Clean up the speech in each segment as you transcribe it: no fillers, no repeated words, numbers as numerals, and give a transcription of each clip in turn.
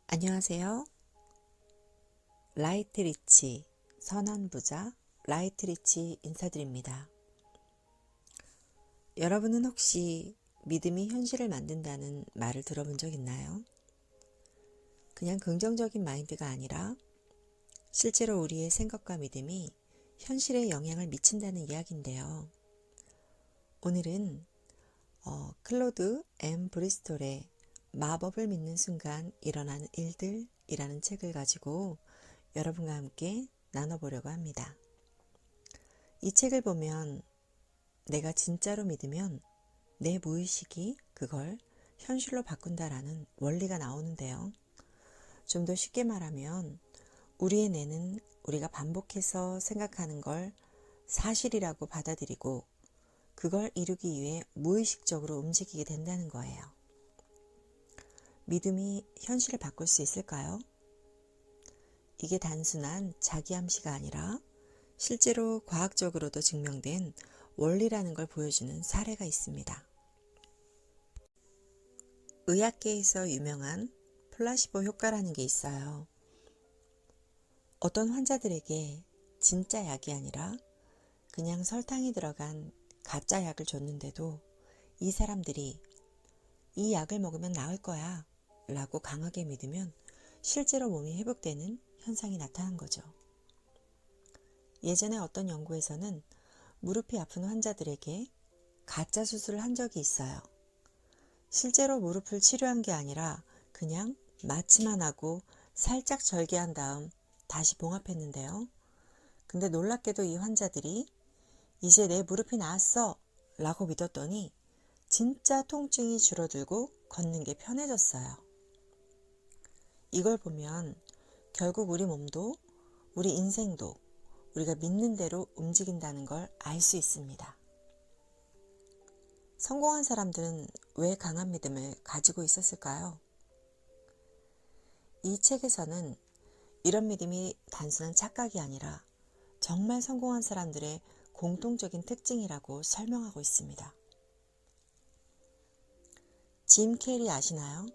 안녕하세요. 라이트 리치, 선한 부자 라이트 리치 인사드립니다. 여러분은 혹시 믿음이 현실을 만든다는 말을 들어본 적 있나요? 그냥 긍정적인 마인드가 아니라 실제로 우리의 생각과 믿음이 현실에 영향을 미친다는 이야기인데요. 오늘은 클로드 M 브리스톨의 마법을 믿는 순간 일어나는 일들이라는 책을 가지고 여러분과 함께 나눠보려고 합니다. 이 책을 보면 내가 진짜로 믿으면 내 무의식이 그걸 현실로 바꾼다라는 원리가 나오는데요. 좀 더 쉽게 말하면 우리의 뇌는 우리가 반복해서 생각하는 걸 사실이라고 받아들이고 그걸 이루기 위해 무의식적으로 움직이게 된다는 거예요. 믿음이 현실을 바꿀 수 있을까요? 이게 단순한 자기 암시가 아니라 실제로 과학적으로도 증명된 원리라는 걸 보여주는 사례가 있습니다. 의학계에서 유명한 플라시보 효과라는 게 있어요. 어떤 환자들에게 진짜 약이 아니라 그냥 설탕이 들어간 가짜 약을 줬는데도 이 사람들이 이 약을 먹으면 나을 거야 라고 강하게 믿으면 실제로 몸이 회복되는 현상이 나타난 거죠. 예전에 어떤 연구에서는 무릎이 아픈 환자들에게 가짜 수술을 한 적이 있어요. 실제로 무릎을 치료한 게 아니라 그냥 마취만 하고 살짝 절개한 다음 다시 봉합했는데요. 근데 놀랍게도 이 환자들이 이제 내 무릎이 나았어 라고 믿었더니 진짜 통증이 줄어들고 걷는 게 편해졌어요. 이걸 보면 결국 우리 몸도 우리 인생도 우리가 믿는 대로 움직인다는 걸 알 수 있습니다. 성공한 사람들은 왜 강한 믿음을 가지고 있었을까요? 이 책에서는 이런 믿음이 단순한 착각이 아니라 정말 성공한 사람들의 공통적인 특징이라고 설명하고 있습니다. 짐 캐리 아시나요?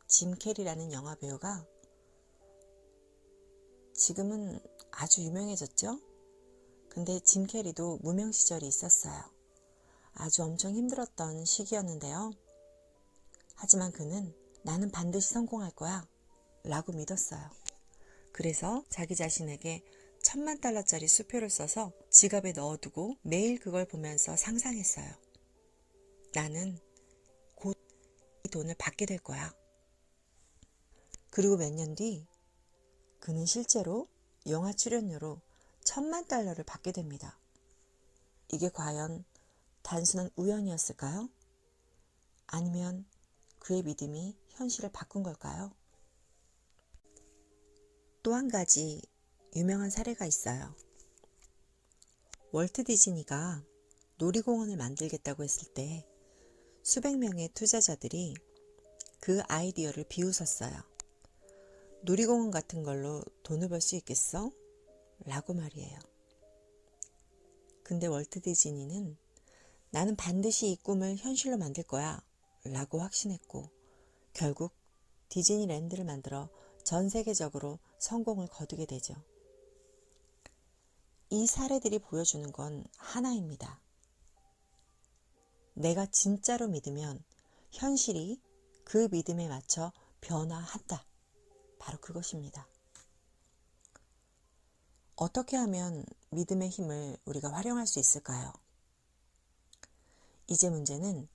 짐 캐리라는 영화 배우가 지금은 아주 유명해졌죠? 근데 짐 캐리도 무명 시절이 있었어요. 아주 엄청 힘들었던 시기였는데요. 하지만 그는 나는 반드시 성공할 거야 라고 믿었어요. 그래서 자기 자신에게 $10,000,000짜리 수표를 써서 지갑에 넣어두고 매일 그걸 보면서 상상했어요. 나는 곧 이 돈을 받게 될 거야. 그리고 몇 년 뒤 그는 실제로 영화 출연료로 $10,000,000를 받게 됩니다. 이게 과연 단순한 우연이었을까요? 아니면 그의 믿음이 현실을 바꾼 걸까요? 또 한 가지 유명한 사례가 있어요. 월트 디즈니가 놀이공원을 만들겠다고 했을 때 수백 명의 투자자들이 그 아이디어를 비웃었어요. 놀이공원 같은 걸로 돈을 벌 수 있겠어? 라고 말이에요. 근데 월트 디즈니는 나는 반드시 이 꿈을 현실로 만들 거야 라고 확신했고 결국 디즈니랜드를 만들어 전 세계적으로 성공을 거두게 되죠. 이 사례들이 보여주는 건 하나입니다. 내가 진짜로 믿으면 현실이 그 믿음에 맞춰 변화한다. 바로 그것입니다. 어떻게 하면 믿음의 힘을 우리가 활용할 수 있을까요? 이제 문제는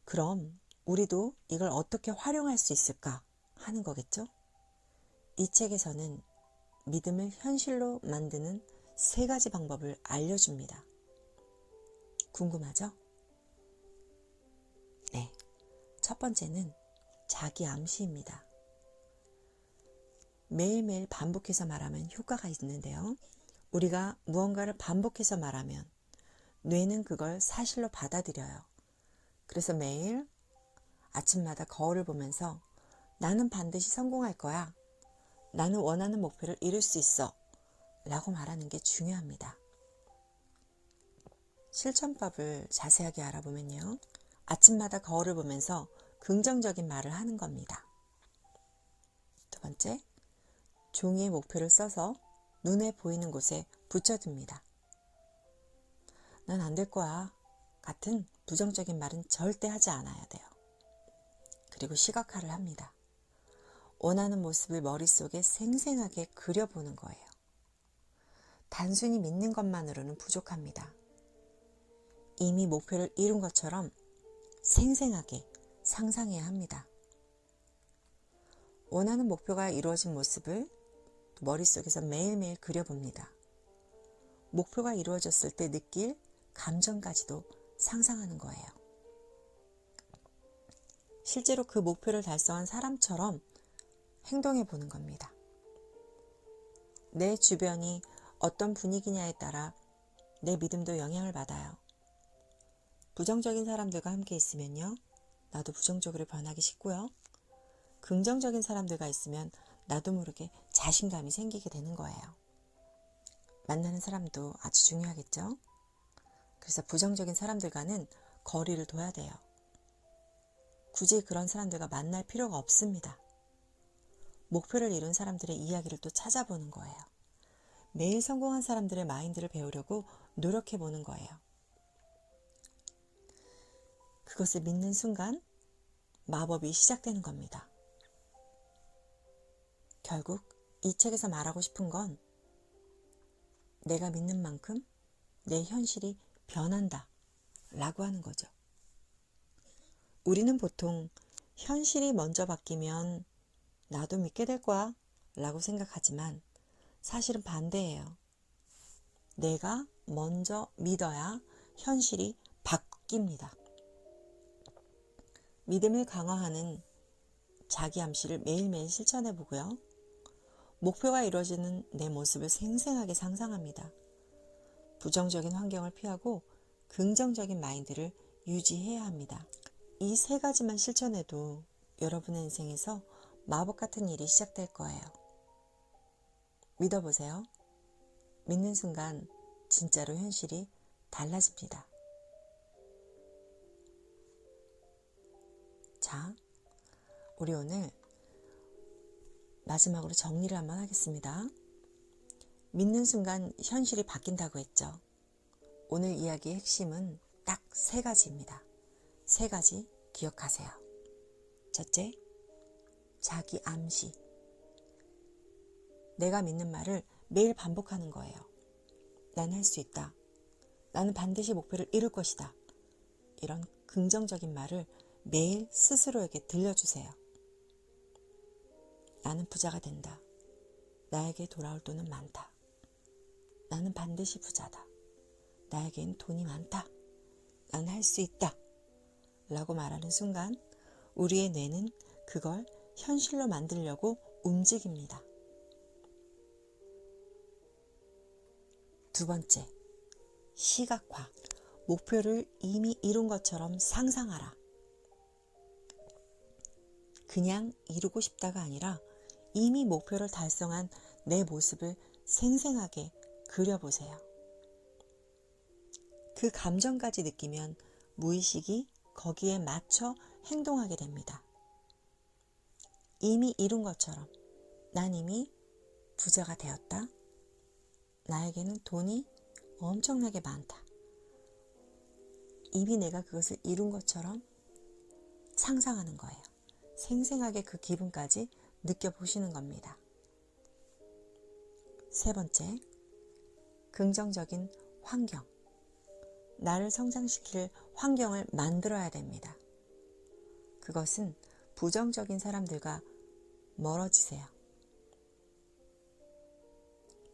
그럼 우리도 이걸 어떻게 활용할 수 있을까 하는 거겠죠? 이 책에서는 믿음을 현실로 만드는 3가지 방법을 알려줍니다. 궁금하죠? 네. 첫 번째는 자기 암시입니다. 매일매일 반복해서 말하면 효과가 있는데요. 우리가 무언가를 반복해서 말하면 뇌는 그걸 사실로 받아들여요. 그래서 매일 아침마다 거울을 보면서 나는 반드시 성공할 거야. 나는 원하는 목표를 이룰 수 있어. 라고 말하는 게 중요합니다. 실천법을 자세하게 알아보면요. 아침마다 거울을 보면서 긍정적인 말을 하는 겁니다. 번째, 종이에 목표를 써서 눈에 보이는 곳에 붙여둡니다. 난 안 될 거야 같은 부정적인 말은 절대 하지 않아야 돼요. 그리고 시각화를 합니다. 원하는 모습을 머릿속에 생생하게 그려보는 거예요. 단순히 믿는 것만으로는 부족합니다. 이미 목표를 이룬 것처럼 생생하게 상상해야 합니다. 원하는 목표가 이루어진 모습을 머릿속에서 매일매일 그려봅니다. 목표가 이루어졌을 때 느낄 감정까지도 상상하는 거예요. 실제로 그 목표를 달성한 사람처럼 행동해 보는 겁니다. 내 주변이 어떤 분위기냐에 따라 내 믿음도 영향을 받아요. 부정적인 사람들과 함께 있으면요, 나도 부정적으로 변하기 쉽고요. 긍정적인 사람들과 있으면 나도 모르게 자신감이 생기게 되는 거예요. 만나는 사람도 아주 중요하겠죠? 그래서 부정적인 사람들과는 거리를 둬야 돼요. 굳이 그런 사람들과 만날 필요가 없습니다. 목표를 이룬 사람들의 이야기를 또 찾아보는 거예요. 매일 성공한 사람들의 마인드를 배우려고 노력해 보는 거예요. 그것을 믿는 순간 마법이 시작되는 겁니다. 결국 이 책에서 말하고 싶은 건 내가 믿는 만큼 내 현실이 변한다 라고 하는 거죠. 우리는 보통 현실이 먼저 바뀌면 나도 믿게 될 거야 라고 생각하지만 사실은 반대예요. 내가 먼저 믿어야 현실이 바뀝니다. 믿음을 강화하는 자기 암시를 매일매일 실천해 보고요. 목표가 이루어지는 내 모습을 생생하게 상상합니다. 부정적인 환경을 피하고 긍정적인 마인드를 유지해야 합니다. 이 세 가지만 실천해도 여러분의 인생에서 마법 같은 일이 시작될 거예요. 믿어보세요. 믿는 순간 진짜로 현실이 달라집니다. 자, 우리 오늘 마지막으로 정리를 한번 하겠습니다. 믿는 순간 현실이 바뀐다고 했죠. 오늘 이야기의 핵심은 딱 세 가지입니다. 세 가지 기억하세요. 첫째, 자기 암시. 내가 믿는 말을 매일 반복하는 거예요. 난 할 수 있다. 나는 반드시 목표를 이룰 것이다. 이런 긍정적인 말을 매일 스스로에게 들려주세요. 나는 부자가 된다. 나에게 돌아올 돈은 많다. 나는 반드시 부자다. 나에겐 돈이 많다. 난 할 수 있다. 라고 말하는 순간 우리의 뇌는 그걸 현실로 만들려고 움직입니다. 두 번째, 시각화. 목표를 이미 이룬 것처럼 상상하라. 그냥 이루고 싶다가 아니라 이미 목표를 달성한 내 모습을 생생하게 그려보세요. 그 감정까지 느끼면 무의식이 거기에 맞춰 행동하게 됩니다. 이미 이룬 것처럼 난 이미 부자가 되었다. 나에게는 돈이 엄청나게 많다. 이미 내가 그것을 이룬 것처럼 상상하는 거예요. 생생하게 그 기분까지 느껴보시는 겁니다. 세 번째, 긍정적인 환경. 나를 성장시킬 환경을 만들어야 됩니다. 그것은 부정적인 사람들과 멀어지세요.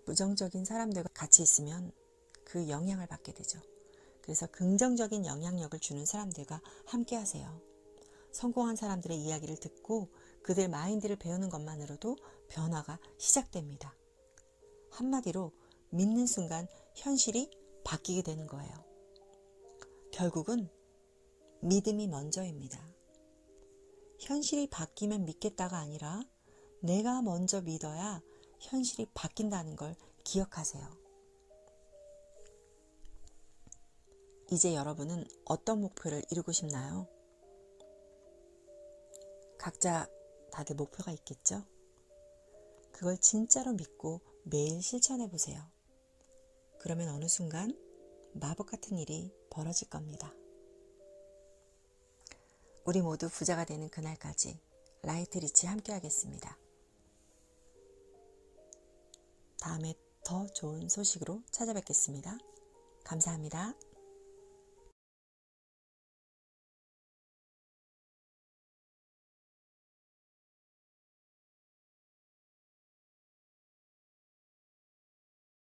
부정적인 사람들과 같이 있으면 그 영향을 받게 되죠. 그래서 긍정적인 영향력을 주는 사람들과 함께 하세요. 성공한 사람들의 이야기를 듣고 그들 마인드를 배우는 것만으로도 변화가 시작됩니다. 한마디로 믿는 순간 현실이 바뀌게 되는 거예요. 결국은 믿음이 먼저입니다. 현실이 바뀌면 믿겠다가 아니라 내가 먼저 믿어야 현실이 바뀐다는 걸 기억하세요. 이제 여러분은 어떤 목표를 이루고 싶나요? 각자 다들 목표가 있겠죠? 그걸 진짜로 믿고 매일 실천해 보세요. 그러면 어느 순간 마법 같은 일이 벌어질 겁니다. 우리 모두 부자가 되는 그날까지 라이트 리치 함께 하겠습니다. 다음에 더 좋은 소식으로 찾아뵙겠습니다. 감사합니다.